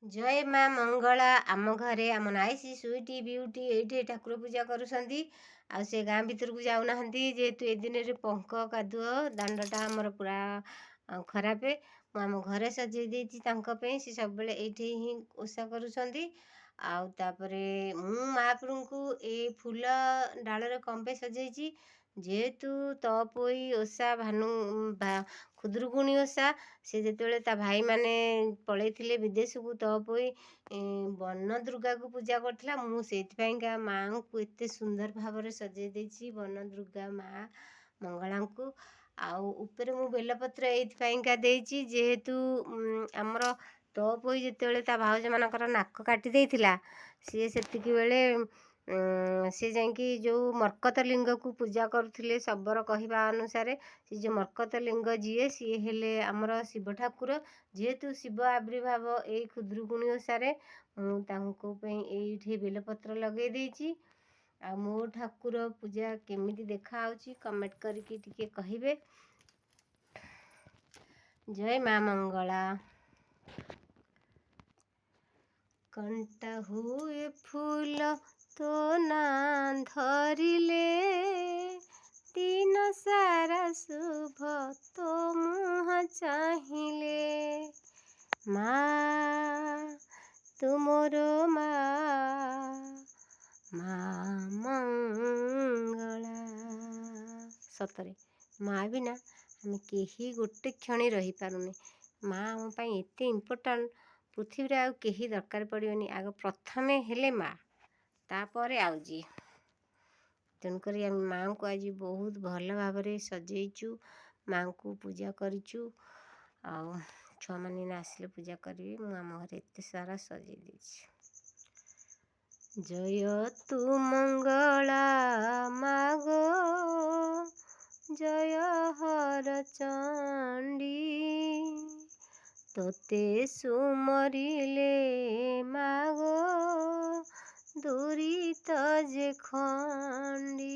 ଜୟ ମା ମଙ୍ଗଳା। ଆମ ଘରେ ଆମ ନାଇସି ସୁଇଟି ବିଉଟି ଏଇଠି ଠାକୁର ପୂଜା କରୁଛନ୍ତି। ଆଉ ସେ ଗାଁ ଭିତରକୁ ଯାଉନାହାନ୍ତି ଯେହେତୁ ଏ ଦିନରେ ପଙ୍କ କାଦୁଅ ଦାଣ୍ଡଟା ଆମର ପୁରା ଖରାପ। ମୁଁ ଆମ ଘରେ ସଜେଇ ଦେଇଛି ତାଙ୍କ ପାଇଁ, ସେ ସବୁବେଳେ ଏଇଠି ହିଁ ଓଷା କରୁଛନ୍ତି। ଆଉ ତାପରେ ମୁଁ ମହାପ୍ରଭୁଙ୍କୁ ଏଇ ଫୁଲ ଡାଳରେ କମ୍ପେ ସଜେଇଛି ଯେହେତୁ ତପୋଇ ଓଷା ଖୁଦୁରୁକୁଣୀ ଓଷା, ସେ ଯେତେବେଳେ ତା ଭାଇମାନେ ପଳେଇଥିଲେ ବିଦେଶକୁ ତପୋଇ ବନ ଦୁର୍ଗାକୁ ପୂଜା କରୁଥିଲା। ମୁଁ ସେଇଥିପାଇଁକା ମାଆଙ୍କୁ ଏତେ ସୁନ୍ଦର ଭାବରେ ସଜେଇ ଦେଇଛି, ବନ ଦୁର୍ଗା ମା ମଙ୍ଗଳାଙ୍କୁ। ଆଉ ଉପରେ ମୁଁ ବେଲପତ୍ର ଏଇଥିପାଇଁକା ଦେଇଛି ଯେହେତୁ ଆମର ତପୋଇ ଯେତେବେଳେ ତା ଭାଉଜମାନଙ୍କର ନାକ କାଟି ଦେଇଥିଲା, ସିଏ ସେତିକି ବେଳେ ସେ ଯାଇକି ଯେଉଁ ମର୍କତ ଲିଙ୍ଗକୁ ପୂଜା କରୁଥିଲେ ଶବର କହିବା ଅନୁସାରେ, ସେ ଯେଉଁ ମର୍କତ ଲିଙ୍ଗ ଯିଏ ସିଏ ହେଲେ ଆମର ଶିବ ଠାକୁର। ଯେହେତୁ ଶିବ ଆବିର୍ଭାବ ଏଇ ଖୁଦୁରୁକୁଣୀ ଓଷାରେ, ମୁଁ ତାଙ୍କ ପାଇଁ ଏଇଠି ବେଲପତ୍ର ଲଗେଇ ଦେଇଛି। ଆଉ ମୋ ଠାକୁର ପୂଜା କେମିତି ଦେଖାହେଉଛି କମେଣ୍ଟ କରିକି ଟିକେ କହିବେ। ଜୟ ମା ମଙ୍ଗଳା। କଣ୍ଟା ହୁଏ ଫୁଲ ତୋ ନାଁ ଧରିଲେ, ଦିନ ସାରା ଶୁଭ ତୋ ମୁହଁ ଚାହିଁଲେ। ମା ତୁ ମୋର ମା, ମା ମଙ୍ଗଳା। ସତରେ ମା ବିନା ଆମେ କେହି ଗୋଟେ କ୍ଷଣି ରହିପାରୁନି। ମା ଆମ ପାଇଁ ଏତେ ଇମ୍ପୋର୍ଟାଣ୍ଟ, ପୃଥିବୀରେ ଆଉ କେହି ଦରକାର ପଡ଼ିବନି। ଆଗ ପ୍ରଥମେ ହେଲେ ମା, ତାପରେ ଆଉ ଯିଏ। ତେଣୁକରି ଆମେ ମାଆଙ୍କୁ ଆଜି ବହୁତ ଭଲ ଭାବରେ ସଜେଇଛୁ, ମାଆଙ୍କୁ ପୂଜା କରିଛୁ। ଆଉ ଛୁଆମାନେ ଏଇନା ଆସିଲେ ପୂଜା କରିବେ। ମୁଁ ଆମ ଘରେ ଏତେ ସାରା ସଜେଇ ଦେଇଛି। ଜୟ ତୁ ମଙ୍ଗଳା ମାଗୋ, ଜୟ ହର ଚଣ୍ଡୀ। ତୋତେ ସୁମରିଲେ ମାଗୋ, ଦୁରିତ ଯେ ଖଣ୍ଡି।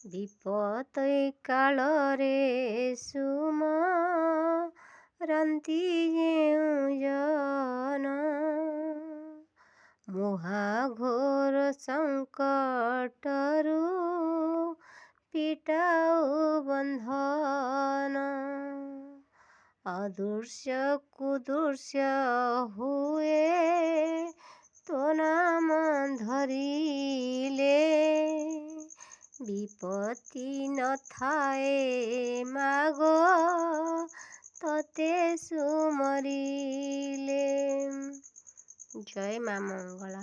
ବିପଦ କାଳରେ ସୁମରନ୍ତି ଯେଉଁ ଜନ, ମହାଘୋର ସଙ୍କଟରୁ ପିଟାଉ ବନ୍ଧନ। ଅଦୃଶ୍ୟ କୁଦୃଶ୍ୟ ହୁଏ ତୋ ନାମ ଧରିଲେ, ବିପତ୍ତି ନଥାଏ ମାଗୋ ତୋତେ ସୁମରିଲେ। ଜୟ ମା ମଙ୍ଗଳା।